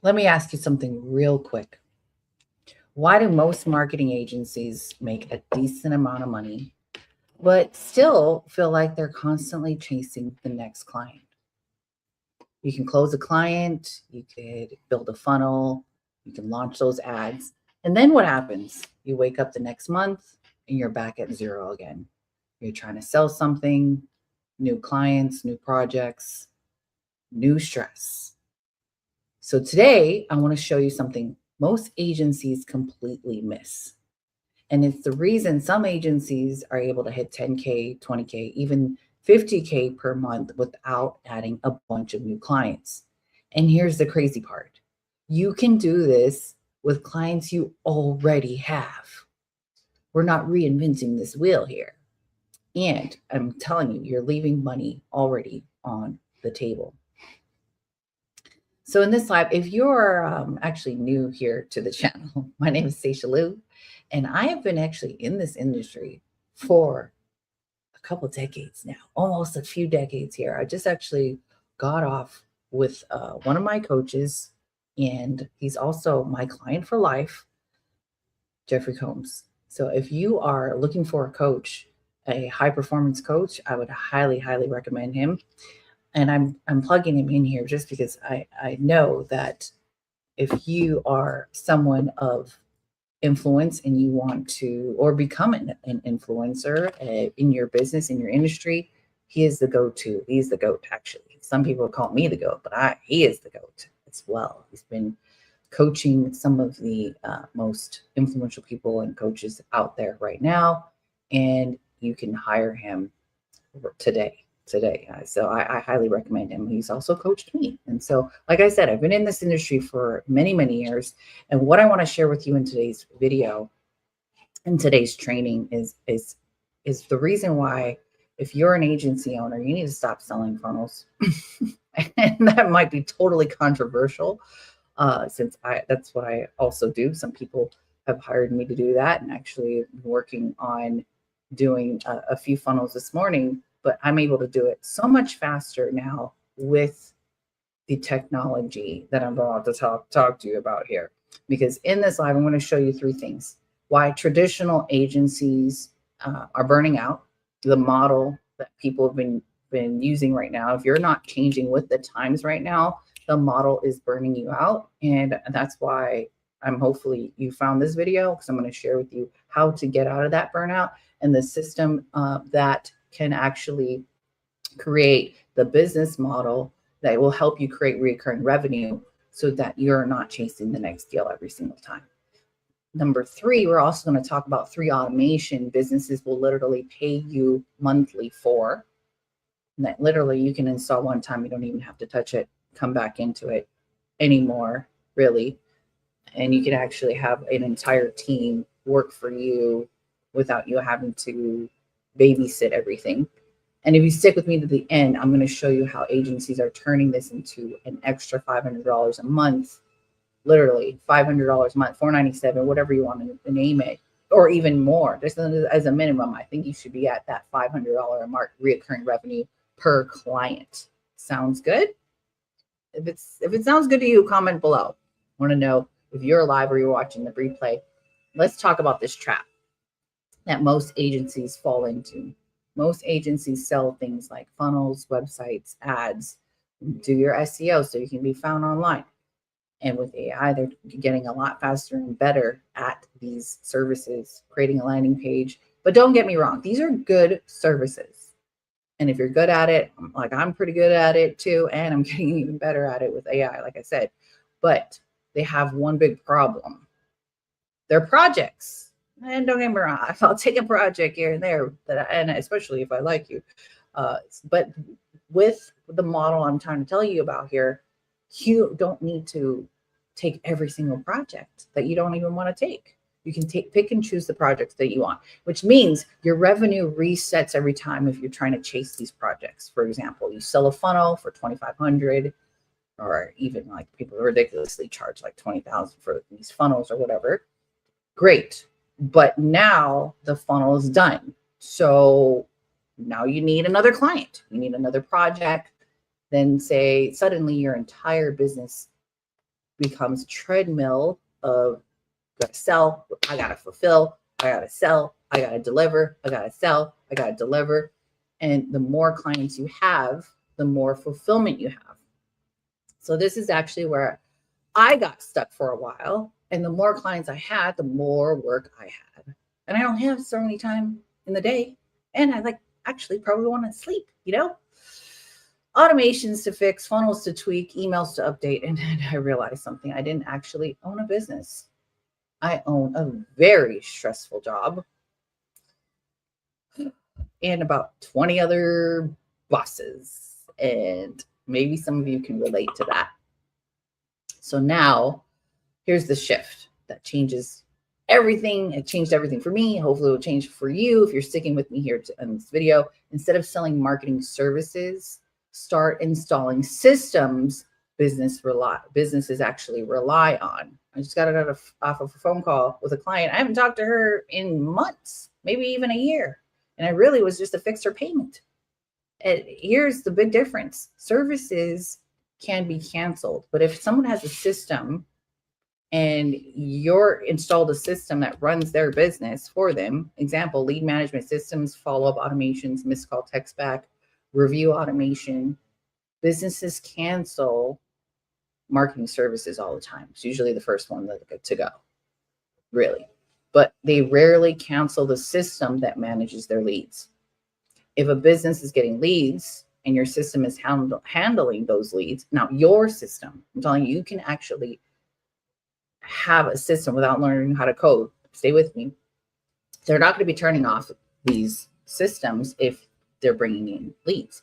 Let me ask you something real quick. Why do most marketing agencies make a decent amount of money, but still feel like they're constantly chasing the next client? You can close a client, you could build a funnel, you can launch those ads. And then what happens? You wake up the next month and you're back at zero again. You're trying to sell something, new clients, new projects, new stress. So today, I want to show you something most agencies completely miss. And it's the reason some agencies are able to hit 10K, 20K, even 50K per month without adding a bunch of new clients. And here's the crazy part. You can do this with clients you already have. We're not reinventing this wheel here. And I'm telling you, you're leaving money already on the table. So in this live, if you're actually new here to the channel, my name is Stacia, and I have been actually in this industry for a couple decades now, almost a few decades here. I just actually got off with one of my coaches, and he's also my client for life, Jeffrey Combs. So if you are looking for a coach, a high performance coach, I would highly, highly recommend him. And I'm plugging him in here just because I know that if you are someone of influence and you want to or become an influencer in your business, in your industry, he is the go-to. He's the goat, actually. Some people call me the goat, but he is the goat as well. He's been coaching some of the most influential people and coaches out there right now, and you can hire him today. So I highly recommend him. He's also coached me. And so, like I said, I've been in this industry for many, many years. And what I want to share with you in today's video, in today's training is the reason why, if you're an agency owner, you need to stop selling funnels. And that might be totally controversial, since that's what I also do. Some people have hired me to do that, and actually working on doing a few funnels this morning, but I'm able to do it so much faster now with the technology that I'm about to talk to you about here. Because in this live, I'm going to show you three things: why traditional agencies are burning out, the model that people have been using right now. If you're not changing with the times right now, the model is burning you out. And that's why hopefully you found this video, because I'm going to share with you how to get out of that burnout and the system that can actually create the business model that will help you create recurring revenue so that you're not chasing the next deal every single time. Number three, we're also going to talk about 3 automation businesses will literally pay you monthly for. And that literally you can install one time. You don't even have to touch it, come back into it anymore, really. And you can actually have an entire team work for you without you having to babysit everything. And if you stick with me to the end, I'm going to show you how agencies are turning this into an extra $500 a month, literally $500 a month, $497, whatever you want to name it, or even more. Just as a minimum, I think you should be at that $500 a mark recurring revenue per client. Sounds good? If it sounds good to you, comment below. I want to know if you're live or you're watching the replay. Let's talk about this trap that most agencies fall into. Most agencies sell things like funnels, websites, ads, do your SEO so you can be found online. And with AI, they're getting a lot faster and better at these services, creating a landing page. But don't get me wrong, these are good services. And if you're good at it, like I'm pretty good at it too, and I'm getting even better at it with AI, like I said. But they have one big problem. They're projects. And don't get me wrong, I'll take a project here and there, and especially if I like you. But with the model I'm trying to tell you about here, you don't need to take every single project that you don't even want to take. You can pick and choose the projects that you want, which means your revenue resets every time if you're trying to chase these projects. For example, you sell a funnel for $2,500, or even like people ridiculously charge like $20,000 for these funnels or whatever. Great. But now the funnel is done. So now you need another client. You need another project. Then say suddenly your entire business becomes a treadmill of gotta sell, I gotta fulfill, I gotta sell, I gotta deliver, I gotta sell, I gotta deliver. And the more clients you have, the more fulfillment you have. So this is actually where I got stuck for a while. And the more clients I had, the more work I had. And I don't have so many time in the day. And I actually probably want to sleep, Automations to fix, funnels to tweak, emails to update. And then I realized something. I didn't actually own a business. I own a very stressful job and about 20 other bosses. And maybe some of you can relate to that. So now here's the shift that changes everything. It changed everything for me. Hopefully it will change for you if you're sticking with me here in this video. Instead of selling marketing services, start installing systems businesses actually rely on. I just got it off of a phone call with a client. I haven't talked to her in months, maybe even a year. And it really was just to fix her payment. And here's the big difference. Services can be canceled, but if someone has a system and you're installed a system that runs their business for them, example, lead management systems, follow-up automations, missed call text back, review automation, businesses cancel marketing services all the time. It's usually the first one to go, really. But they rarely cancel the system that manages their leads. If a business is getting leads and your system is handling those leads, now your system, I'm telling you, you can actually have a system without learning how to code. Stay with me. They're not going to be turning off these systems if they're bringing in leads.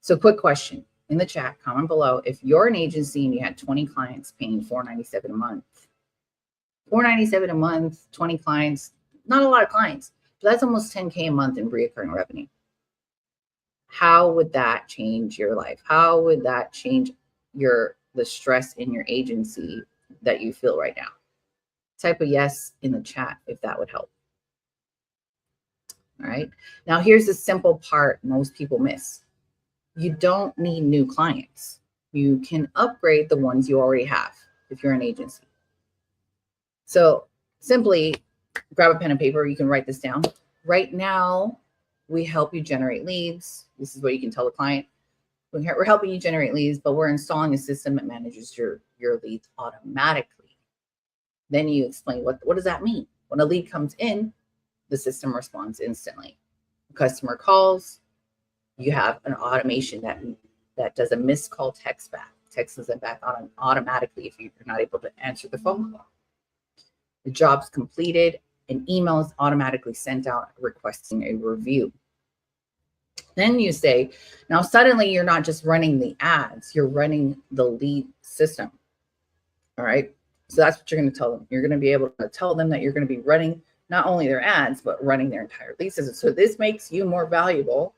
So quick question in the chat, comment below. If you're an agency and you had 20 clients paying $497 a month, $497 a month, 20 clients, not a lot of clients, but that's almost 10K a month in recurring revenue. How would that change your life? How would that change the stress in your agency that you feel right now? Type a yes in the chat if that would help. All right. Now here's the simple part most people miss. You don't need new clients. You can upgrade the ones you already have if you're an agency. So simply grab a pen and paper. You can write this down. Right now, we help you generate leads. This is what you can tell the client. We're helping you generate leads, but we're installing a system that manages your leads automatically. Then you explain what does that mean? When a lead comes in, the system responds instantly. The customer calls, you have an automation that does a missed call text back. Texts them back automatically if you're not able to answer the phone call. The job's completed, an email is automatically sent out requesting a review. Then you say, now suddenly you're not just running the ads, you're running the lead system. All right. So that's what you're going to tell them. You're going to be able to tell them that you're going to be running not only their ads, but running their entire lead system. So this makes you more valuable.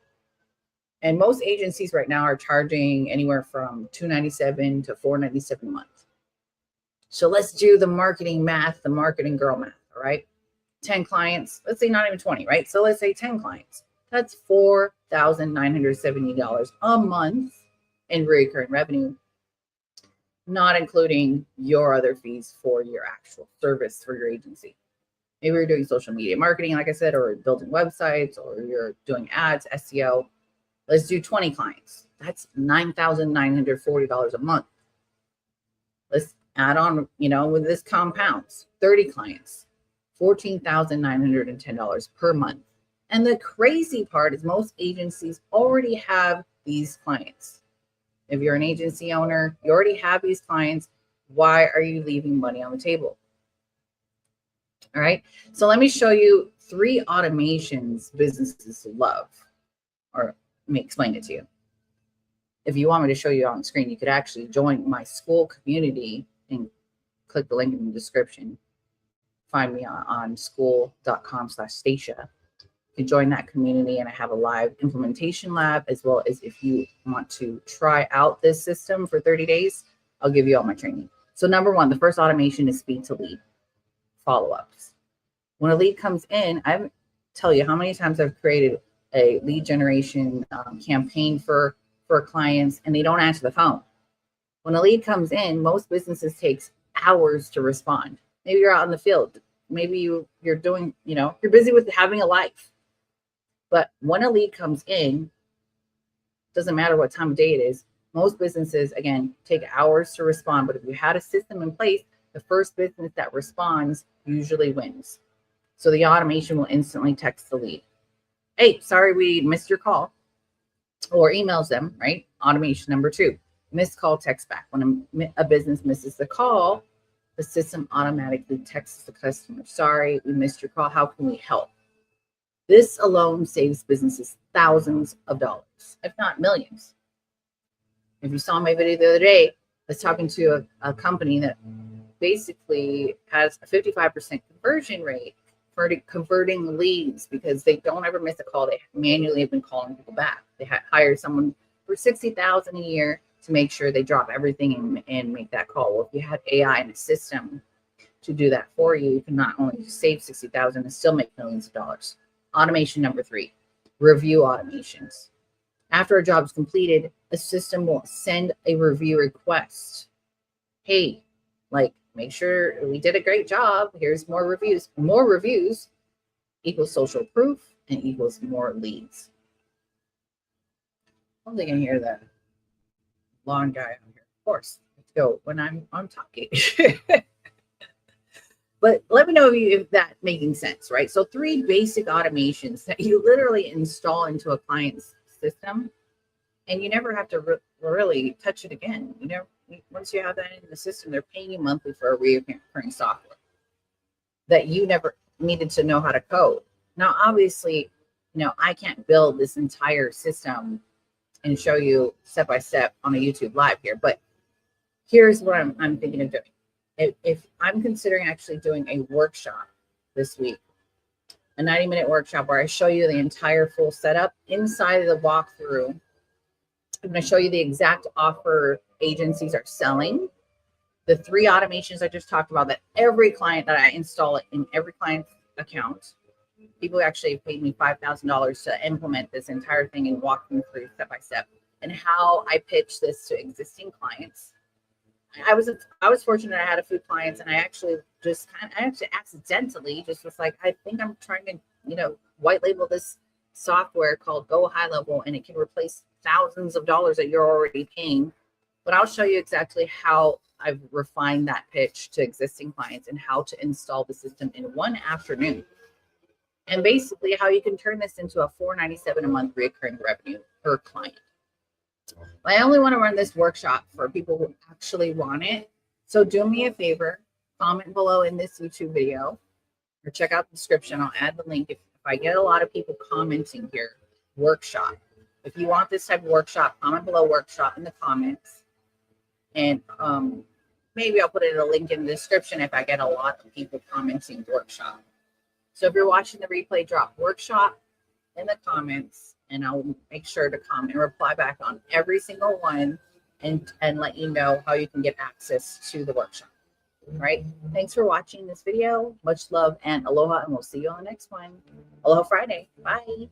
And most agencies right now are charging anywhere from $297 to $497 a month. So let's do the marketing math, the marketing girl math. All right. 10 clients, let's say not even 20, right? So let's say 10 clients. That's $4,970 a month in recurring revenue, not including your other fees for your actual service for your agency. Maybe you're doing social media marketing, like I said, or building websites, or you're doing ads, SEO. Let's do 20 clients. That's $9,940 a month. Let's add on, with this compounds, 30 clients, $14,910 per month. And the crazy part is most agencies already have these clients. If you're an agency owner, you already have these clients. Why are you leaving money on the table? All right. So let me show you 3 automations businesses love, or let me explain it to you. If you want me to show you on the screen, you could actually join my school community and click the link in the description. Find me on school.com/Stacia. You can join that community, and I have a live implementation lab, as well as if you want to try out this system for 30 days, I'll give you all my training. So number 1, the first automation is speed to lead follow-ups. When a lead comes in, I tell you how many times I've created a lead generation campaign for clients, and they don't answer the phone. When a lead comes in, most businesses takes hours to respond. Maybe you're out in the field. Maybe you're doing, you're busy with having a life. But when a lead comes in, doesn't matter what time of day it is, most businesses, again, take hours to respond. But if you had a system in place, the first business that responds usually wins. So the automation will instantly text the lead. Hey, sorry, we missed your call. Or emails them, right? Automation number 2, missed call text back. When a business misses the call, the system automatically texts the customer. Sorry, we missed your call. How can we help? This alone saves businesses thousands of dollars, if not millions. If you saw my video the other day, I was talking to a company that basically has a 55% conversion rate for converting leads because they don't ever miss a call. They manually have been calling people back. They hired someone for $60,000 a year to make sure they drop everything and make that call. Well, if you had AI in a system to do that for you, you can not only save $60,000 and still make millions of dollars. Automation number 3, review automations. After a job is completed, a system will send a review request. Hey, make sure we did a great job. Here's more reviews. More reviews equals social proof and equals more leads. I don't think I can hear that long guy on here. Of course, let's go when I'm talking. But let me know if that's making sense, right? So 3 basic automations that you literally install into a client's system, and you never have to really touch it again. Once you have that in the system, they're paying you monthly for a recurring software that you never needed to know how to code. Now, obviously, I can't build this entire system and show you step by step on a YouTube live here, but here's what I'm thinking of doing. If I'm considering actually doing a workshop this week, a 90-minute workshop where I show you the entire full setup inside of the walkthrough. I'm going to show you the exact offer agencies are selling, the 3 automations I just talked about that every client that I install it in every client's account. People actually paid me $5,000 to implement this entire thing and walk them through step by step, and how I pitch this to existing clients. I was fortunate. I had a few clients, and I actually accidentally just was like, I think I'm trying to, white label this software called Go HighLevel, and it can replace thousands of dollars that you're already paying. But I'll show you exactly how I've refined that pitch to existing clients and how to install the system in one afternoon. And basically how you can turn this into a $497 a month recurring revenue per client. I only want to run this workshop for people who actually want it. So do me a favor, comment below in this YouTube video or check out the description. I'll add the link. If I get a lot of people commenting here, workshop. If you want this type of workshop, comment below workshop in the comments. And maybe I'll put it a link in the description if I get a lot of people commenting workshop. So if you're watching the replay, drop workshop in the comments, and I'll make sure to comment and reply back on every single one and let you know how you can get access to the workshop. All right. Thanks for watching this video. Much love and aloha, and we'll see you on the next one. Aloha Friday. Bye.